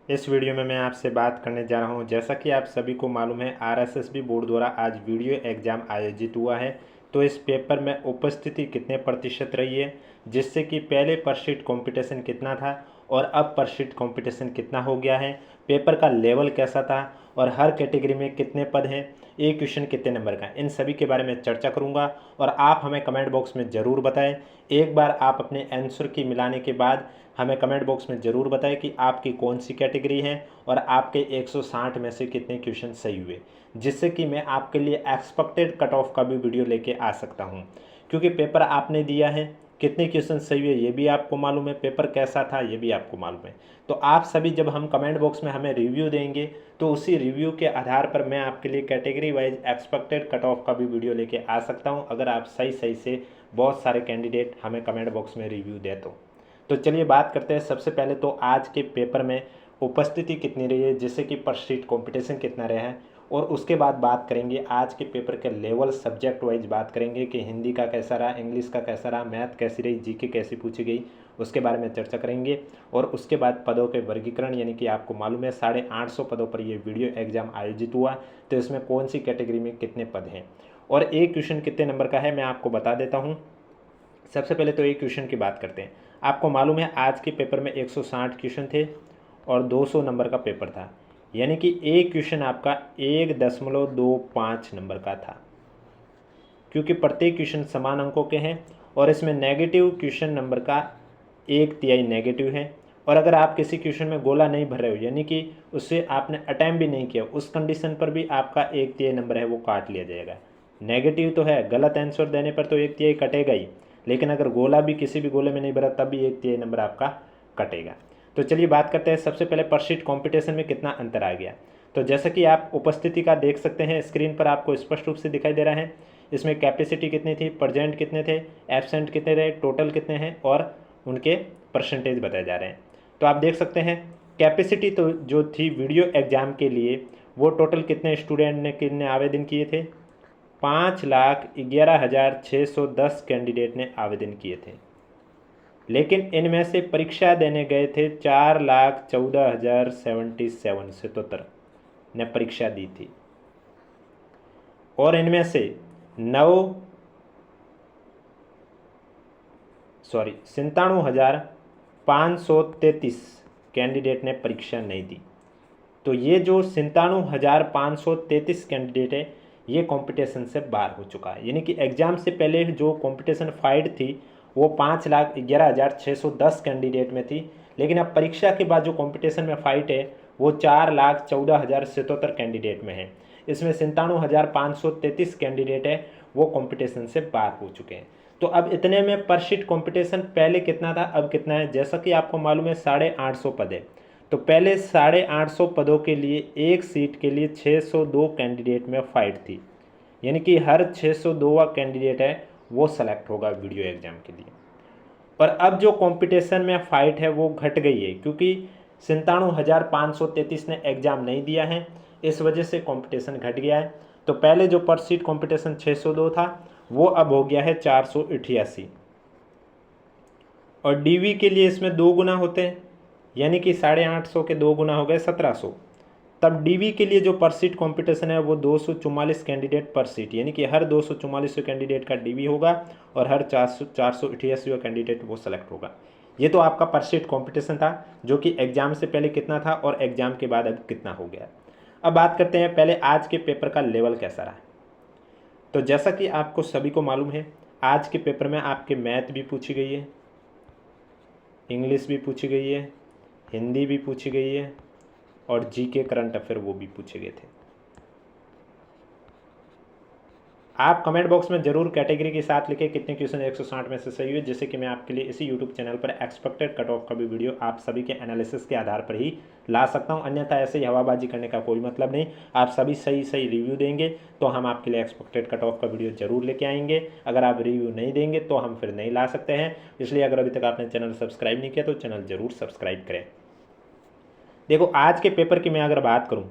इस वीडियो में मैं आपसे बात करने जा रहा हूं। जैसा कि आप सभी को मालूम है, आरएसएसबी बोर्ड द्वारा आज वीडियो एग्ज़ाम आयोजित हुआ है। तो इस पेपर में उपस्थिति कितने प्रतिशत रही है, जिससे कि पहले पर शीट कंपटीशन कितना था और अब पर शीट कंपटीशन कितना हो गया है, पेपर का लेवल कैसा था और हर कैटेगरी में कितने पद हैं, एक क्वेश्चन कितने नंबर का, इन सभी के बारे में चर्चा करूंगा। और आप हमें कमेंट बॉक्स में ज़रूर बताएं। एक बार आप अपने आंसर की मिलाने के बाद हमें कमेंट बॉक्स में ज़रूर बताएं कि आपकी कौन सी कैटेगरी है और आपके 160 में से कितने क्वेश्चन सही हुए, जिससे कि मैं आपके लिए एक्सपेक्टेड कट ऑफ का भी वीडियो लेके आ सकता हूं। क्योंकि पेपर आपने दिया है, कितने क्वेश्चन सही हुए ये भी आपको मालूम है, पेपर कैसा था ये भी आपको मालूम है। तो आप सभी जब हम कमेंट बॉक्स में हमें रिव्यू देंगे तो उसी रिव्यू के आधार पर मैं आपके लिए category wise expected cut off का भी वीडियो लेके आ सकता हूं, अगर आप सही सही से बहुत सारे कैंडिडेट हमें कमेंट बॉक्स में रिव्यू दे तो चलिए बात करते हैं। सबसे पहले तो आज के पेपर में उपस्थिति कितनी रही है, जिससे कि पर शीट कॉम्पिटिशन कितना रहा है, और उसके बाद बात करेंगे आज के पेपर के लेवल सब्जेक्ट वाइज बात करेंगे कि हिंदी का कैसा रहा, इंग्लिश का कैसा रहा, मैथ कैसी रही, जीके कैसी पूछी गई, उसके बारे में चर्चा करेंगे। और उसके बाद पदों के वर्गीकरण, यानी कि आपको मालूम है 850 पदों पर ये वीडियो एग्जाम आयोजित हुआ, तो इसमें कौन सी कैटेगरी में कितने पद हैं और एक क्वेश्चन कितने नंबर का है मैं आपको बता देता हूँ। सबसे पहले तो एक क्वेश्चन की बात करते हैं। आपको मालूम है आज के पेपर में 160 क्वेश्चन थे और 200 नंबर का पेपर था, यानी कि एक क्वेश्चन आपका 1.25 नंबर का था, क्योंकि प्रत्येक क्वेश्चन समान अंकों के हैं और इसमें नेगेटिव क्वेश्चन नंबर का 1/3 नेगेटिव है। और अगर आप किसी क्वेश्चन में गोला नहीं भर रहे हो, यानी कि उससे आपने अटैम्प्ट भी नहीं किया, उस कंडीशन पर भी आपका 1/3 नंबर है वो काट लिया जाएगा। नेगेटिव तो है, गलत आंसर देने पर तो 1/3 कटेगा ही, लेकिन अगर गोला भी किसी भी गोले में नहीं भरा तब भी 1/3 नंबर आपका कटेगा। तो चलिए बात करते हैं। सबसे पहले पर शीट कॉम्पिटिशन में कितना अंतर आ गया। तो जैसा कि आप उपस्थिति का देख सकते हैं, स्क्रीन पर आपको स्पष्ट रूप से दिखाई दे रहा है। इसमें कैपेसिटी कितनी थी, प्रेजेंट कितने थे, एब्सेंट कितने रहे, टोटल कितने हैं और उनके परसेंटेज बताए जा रहे हैं। तो आप देख सकते हैं कैपेसिटी तो जो थी वीडियो एग्ज़ाम के लिए, वो टोटल कितने स्टूडेंट ने कितने आवेदन किए थे, 5,11,610 कैंडिडेट ने आवेदन किए थे। लेकिन इनमें से परीक्षा देने गए थे 4,14,077 ने परीक्षा दी थी, और इनमें से 97,533 कैंडिडेट ने परीक्षा नहीं दी। तो ये जो 97,533 कैंडिडेट है, ये कंपटीशन से बाहर हो चुका है। यानी कि एग्ज़ाम से पहले जो कंपटीशन फाइट थी वो 5,11,610 कैंडिडेट में थी, लेकिन अब परीक्षा के बाद जो कंपटीशन में फ़ाइट है वो 4,14,077 कैंडिडेट में है। इसमें 97,533 कैंडिडेट है वो कंपटीशन से बाहर हो चुके हैं। तो अब इतने में पर शीट कंपटीशन पहले कितना था, अब कितना है। जैसा कि आपको मालूम है 850 पद है, तो पहले 850 पदों के लिए एक सीट के लिए 602 कैंडिडेट में फ़ाइट थी, यानी कि हर 602वां कैंडिडेट है वो सेलेक्ट होगा वीडियो एग्ज़ाम के लिए। और अब जो कंपटीशन में फ़ाइट है वो घट गई है, क्योंकि 97,533 ने एग्ज़ाम नहीं दिया है, इस वजह से कंपटीशन घट गया है। तो पहले जो पर सीट कंपटीशन 602 था वो अब हो गया है 488, और डीवी के लिए इसमें 2 गुना होते हैं, यानी कि 850 के 2 गुना हो गए 1700। तब डीवी के लिए जो पर सीट कॉम्पिटिशन है वो 244 कैंडिडेट पर सीट, यानी कि हर 244 कैंडिडेट का डीवी होगा और हर 488 कैंडिडेट वो सेलेक्ट होगा। ये तो आपका पर सीट कॉम्पिटिशन था, जो कि एग्ज़ाम से पहले कितना था और एग्ज़ाम के बाद अब कितना हो गया। अब बात करते हैं पहले आज के पेपर का लेवल कैसा रहा। तो जैसा कि आपको सभी को मालूम है, आज के पेपर में आपके मैथ भी पूछी गई है, इंग्लिश भी पूछी गई है, हिंदी भी पूछी गई है और जीके करंट अफेयर वो भी पूछे गए थे। आप कमेंट बॉक्स में जरूर कैटेगरी के साथ लिखें कितने क्वेश्चन 160 में से सही हुए, जिससे कि मैं आपके लिए इसी यूट्यूब चैनल पर एक्सपेक्टेड कट ऑफ का भी वीडियो आप सभी के एनालिसिस के आधार पर ही ला सकता हूं। अन्यथा ऐसे ही हवाबाजी करने का कोई मतलब नहीं। आप सभी सही सही रिव्यू देंगे तो हम आपके लिए एक्सपेक्टेड कट ऑफ का वीडियो जरूर लेके आएंगे। अगर आप रिव्यू नहीं देंगे तो हम फिर नहीं ला सकते हैं। इसलिए अगर अभी तक आपने चैनल सब्सक्राइब नहीं किया तो चैनल जरूर सब्सक्राइब करें। देखो आज के पेपर की मैं अगर बात करूं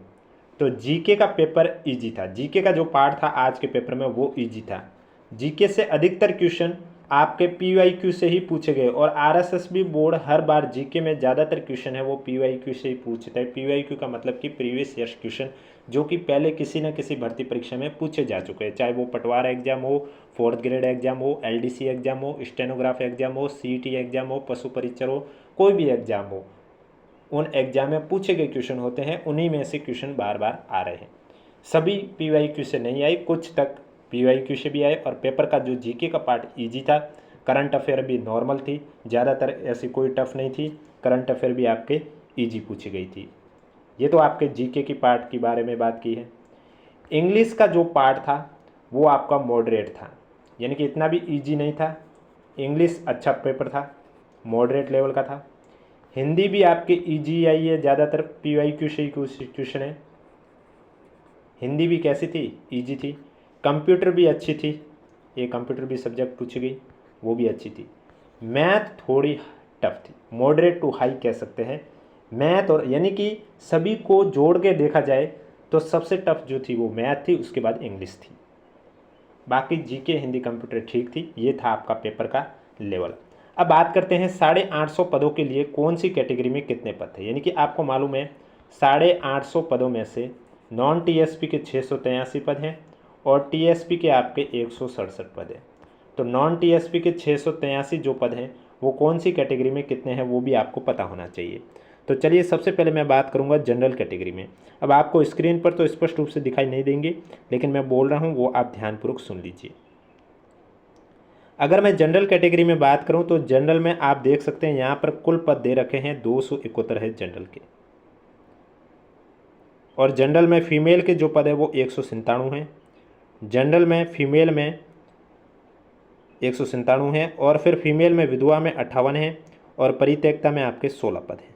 तो जीके का पेपर इजी था। जीके का जो पार्ट था आज के पेपर में वो इजी था। जीके से अधिकतर क्वेश्चन आपके PYQ से ही पूछे गए। और RSSB बोर्ड हर बार जीके में ज़्यादातर क्वेश्चन है वो PYQ से ही पूछता है। PYQ का मतलब कि प्रीवियस ईयर्स क्वेश्चन, जो कि पहले किसी न किसी भर्ती परीक्षा में पूछे जा चुके हैं, चाहे वो पटवार एग्जाम हो, 4th ग्रेड एग्जाम हो, LDC एग्जाम हो, स्टेनोग्राफ एग्जाम हो, CET एग्जाम हो, पशु परीक्षर हो, कोई भी एग्जाम हो, उन एग्जाम में पूछे गए क्वेश्चन होते हैं, उन्हीं में से क्वेश्चन बार बार आ रहे हैं। सभी PYQ से नहीं आए, कुछ तक PYQ से भी आए। और पेपर का जो जीके का पार्ट ईजी था, करंट अफेयर भी नॉर्मल थी, ज़्यादातर ऐसी कोई टफ नहीं थी, करंट अफेयर भी आपके ईजी पूछी गई थी। ये तो आपके जीके की पार्ट के बारे में बात की है। इंग्लिश का जो पार्ट था वो आपका मॉडरेट था, यानी कि इतना भी ईजी नहीं था। इंग्लिश अच्छा पेपर था, मॉडरेट लेवल का था। हिंदी भी आपके ईजी आई है, ज़्यादातर PYQ से ही क्वेश्चन है। हिंदी भी कैसी थी? ईजी थी। कंप्यूटर भी अच्छी थी, ये कंप्यूटर भी सब्जेक्ट पूछी गई, वो भी अच्छी थी। मैथ थोड़ी टफ थी, मॉडरेट टू हाई कह सकते हैं मैथ। और यानी कि सभी को जोड़ के देखा जाए तो सबसे टफ जो थी वो मैथ थी, उसके बाद इंग्लिश थी। बाकी जीके, हिंदी, कंप्यूटर ठीक थी। ये था आपका पेपर का लेवल। अब बात करते हैं 850 पदों के लिए कौन सी कैटेगरी में कितने पद थे। यानी कि आपको मालूम है 850 पदों में से नॉन TSP के 683 पद हैं और TSP के आपके 167 पद हैं। तो नॉन TSP के 683 जो पद हैं वो कौन सी कैटेगरी में कितने हैं वो भी आपको पता होना चाहिए। तो चलिए सबसे पहले मैं बात करूंगा जनरल कैटेगरी में। अब आपको स्क्रीन पर तो स्पष्ट रूप से दिखाई नहीं देंगे, लेकिन मैं बोल रहा हूं वो आप ध्यानपूर्वक सुन लीजिए। अगर मैं जनरल कैटेगरी में बात करूं तो जनरल में आप देख सकते हैं यहाँ पर कुल पद दे रखे हैं 271 है जनरल के। और जनरल में फीमेल के जो पद है वो 197 हैं। जनरल में फीमेल में 197 हैं। और फिर फीमेल में विधवा में 58 हैं और परित्यक्ता में आपके 16 पद हैं।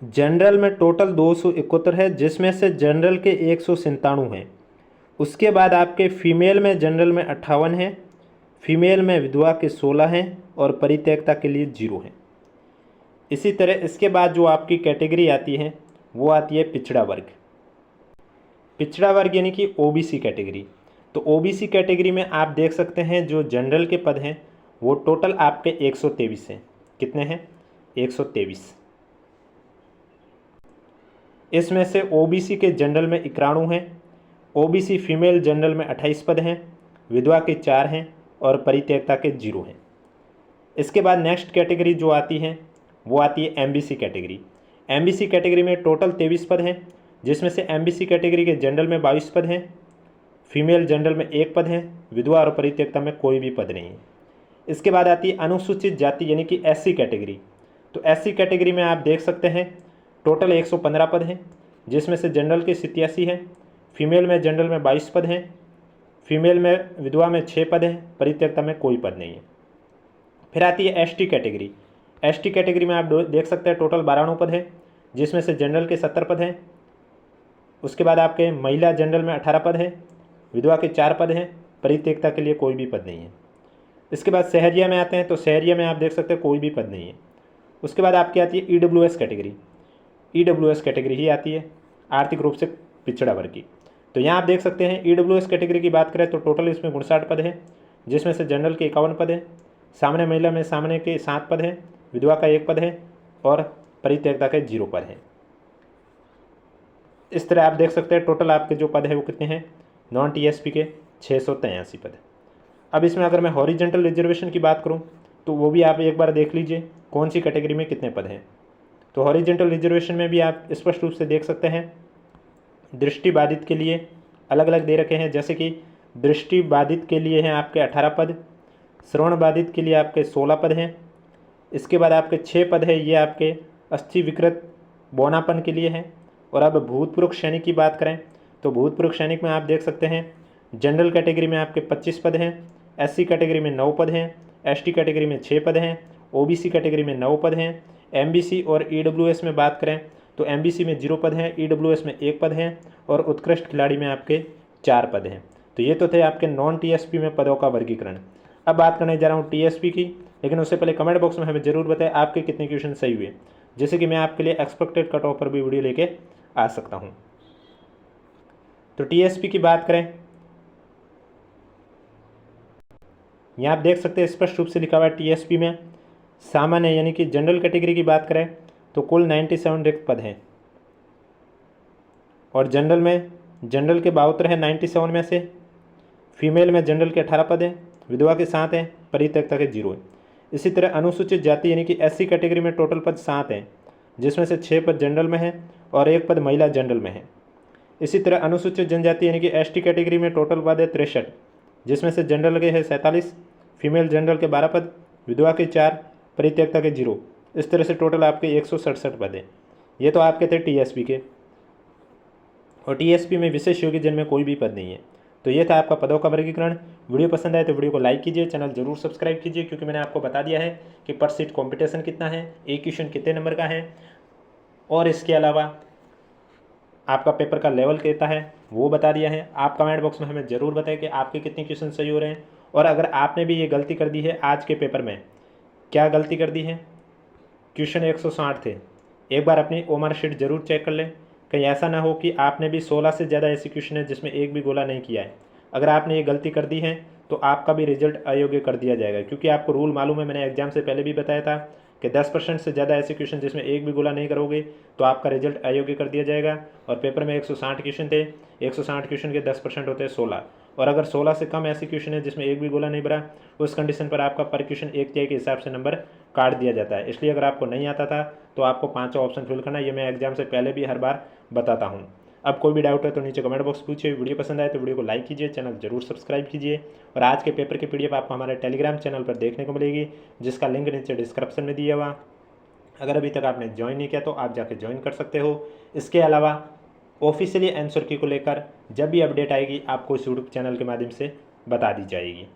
जनरल में टोटल 271 है, जिसमें से जनरल के 197 हैं। उसके बाद आपके फीमेल में जनरल में 58 हैं, फीमेल में विधवा के 16 हैं और परित्यक्ता के लिए 0 हैं। इसी तरह इसके बाद जो आपकी कैटेगरी आती है वो आती है पिछड़ा वर्ग। पिछड़ा वर्ग यानी कि OBC कैटेगरी। तो OBC कैटेगरी में आप देख सकते हैं जो जनरल के पद हैं वो टोटल आपके 123 हैं। कितने हैं? 123। इसमें से OBC के जनरल में 91 हैं, OBC फीमेल जनरल में 28 पद हैं, विधवा के 4 हैं और परित्यक्ता के 0 हैं। इसके बाद नेक्स्ट कैटेगरी जो आती है वो आती है MBC कैटेगरी। MBC कैटेगरी में टोटल 23 पद हैं, जिसमें से MBC कैटेगरी के जनरल में 22 पद हैं, फीमेल जनरल में 1 पद है, विधवा और परित्यक्ता में कोई भी पद नहीं है। इसके बाद आती है अनुसूचित जाति यानी कि SC कैटेगरी। तो SC कैटेगरी में आप देख सकते हैं टोटल 115 पद हैं, जिसमें से जनरल के 87 हैं, फीमेल में जनरल में 22 पद हैं, फीमेल में विधवा में 6 पद हैं, परित्यक्ता में कोई पद नहीं है। फिर आती है ST कैटेगरी। ST कैटेगरी में आप देख सकते हैं टोटल 92 पद है, जिसमें से जनरल के 70 पद हैं। उसके बाद आपके महिला जनरल में 18 पद हैं, विधवा के 4 पद हैं, परित्यक्ता के लिए कोई भी पद नहीं है। इसके बाद शहरिया में आते हैं तो शहरिया में आप देख सकते हैं कोई भी पद नहीं है। उसके बाद आपकी आती है EWS कैटेगरी। EWS कैटेगरी ही आती है आर्थिक रूप से पिछड़ा वर्ग की। तो यहाँ आप देख सकते हैं EWS कैटेगरी की बात करें तो टोटल इसमें 59 पद है, जिसमें से जनरल के 51 पद है, सामने महिला में सामने के 7 पद हैं, विधवा का 1 पद है और परित्यक्ता के 0 पद है। इस तरह आप देख सकते हैं टोटल आपके जो पद है वो कितने हैं, नॉन TSP के 683 पद। अब इसमें अगर मैं हॉरिजेंटल रिजर्वेशन की बात करूं तो वो भी आप एक बार देख लीजिए कौन सी कैटेगरी में कितने पद हैं। तो हॉरिजेंटल रिजर्वेशन में भी आप स्पष्ट रूप से देख सकते हैं दृष्टिबाधित के लिए अलग अलग दे रखे हैं, जैसे कि दृष्टिबाधित के लिए हैं आपके 18 पद, श्रवण बाधित के लिए आपके 16 पद हैं। इसके बाद आपके 6 पद है ये आपके अस्थि विकृत बौनापन के लिए हैं। और अब भूतपूर्व सैनिक की बात करें तो भूतपूर्व सैनिक में आप देख सकते हैं जनरल कैटेगरी में आपके 25 पद हैं, SC कैटेगरी में 9 पद हैं, ST कैटेगरी में 6 पद हैं, OBC कैटेगरी में 9 पद हैं। MBC और EWS में बात करें तो MBC में 0 पद हैं, EWS में 1 पद हैं और उत्कृष्ट खिलाड़ी में आपके 4 पद हैं। तो ये तो थे आपके नॉन TSP में पदों का वर्गीकरण। अब बात करने जा रहा हूँ TSP की, लेकिन उससे पहले कमेंट बॉक्स में हमें ज़रूर बताएं आपके कितने क्वेश्चन सही हुए, जैसे कि मैं आपके लिए एक्सपेक्टेड कट ऑफ पर भी वीडियो लेके आ सकता हूँ। तो टीएसपी की बात करें, यहाँ आप देख सकते हैं स्पष्ट रूप से लिखा हुआ है टीएसपी में सामान्य यानी कि जनरल कैटेगरी की बात करें तो कुल 97 रिक्त पद हैं, और जनरल में जनरल के 72 है 97 में से, फीमेल में जनरल के 18 पद हैं, विधवा के 7 हैं, परित्यक्ता के 0 है। इसी तरह अनुसूचित जाति यानी कि एससी कैटेगरी में टोटल पद 7 हैं, जिसमें से 6 पद जनरल में है और 1 पद महिला जनरल में है। इसी तरह अनुसूचित जनजाति यानी कि एसटी कैटेगरी में टोटल पद है 63, जिसमें से जनरल के है 47, फीमेल जनरल के 12 पद, विधवा के 4, परित्यक्ता के 0। इस तरह से टोटल आपके 167 पद हैं। ये तो आपके थे टीएसपी के, और टीएसपी में विशेष योग्यजन में कोई भी पद नहीं है। तो ये था आपका पदों का वर्गीकरण। वीडियो पसंद आए तो वीडियो को लाइक कीजिए, चैनल जरूर सब्सक्राइब कीजिए, क्योंकि मैंने आपको बता दिया है कि पर सीट कॉम्पिटिशन कितना है, एक क्वेश्चन कितने नंबर का है, और इसके अलावा आपका पेपर का लेवल कितना है वो बता दिया है। आप कमेंट बॉक्स में हमें ज़रूर बताएं कि आपके कितने क्वेश्चन सही हो रहे हैं, और अगर आपने भी ये गलती कर दी है आज के पेपर में, क्या गलती कर दी है, क्वेश्चन 160 थे, एक बार अपनी ओमर शीट जरूर चेक कर लें, कहीं ऐसा ना हो कि आपने भी 16 से ज़्यादा ऐसे क्वेश्चन है जिसमें एक भी गोला नहीं किया है। अगर आपने ये गलती कर दी है तो आपका भी रिजल्ट अयोग्य कर दिया जाएगा, क्योंकि आपको रूल मालूम है, मैंने एग्जाम से पहले भी बताया था कि 10% से ज़्यादा ऐसे क्वेश्चन जिसमें एक भी गोला नहीं करोगे तो आपका रिजल्ट अयोग्य कर दिया जाएगा। और पेपर में 160 क्वेश्चन थे, 160 क्वेश्चन के 10% होते हैं 16, और अगर 16 से कम ऐसे क्वेश्चन है जिसमें एक भी गोला नहीं भरा, उस कंडीशन पर आपका पर क्वेश्चन 1/3 के हिसाब से नंबर काट दिया जाता है। इसलिए अगर आपको नहीं आता था तो आपको 5 ऑप्शन फिल करना, ये मैं एग्जाम से पहले भी हर बार बताता हूँ। अब कोई भी डाउट है तो नीचे कमेंट बॉक्स पूछिए। वीडियो पसंद आए तो वीडियो को लाइक कीजिए, चैनल जरूर सब्सक्राइब कीजिए, और आज के पेपर की पीडीएफ आपको हमारे टेलीग्राम चैनल पर देखने को मिलेगी, जिसका लिंक नीचे डिस्क्रिप्शन में दिया हुआ। अगर अभी तक आपने ज्वाइन नहीं किया तो आप जाके ज्वाइन कर सकते हो। इसके अलावा ऑफिशियली आंसर की को लेकर जब भी अपडेट आएगी आपको इस यूट्यूब चैनल के माध्यम से बता दी जाएगी।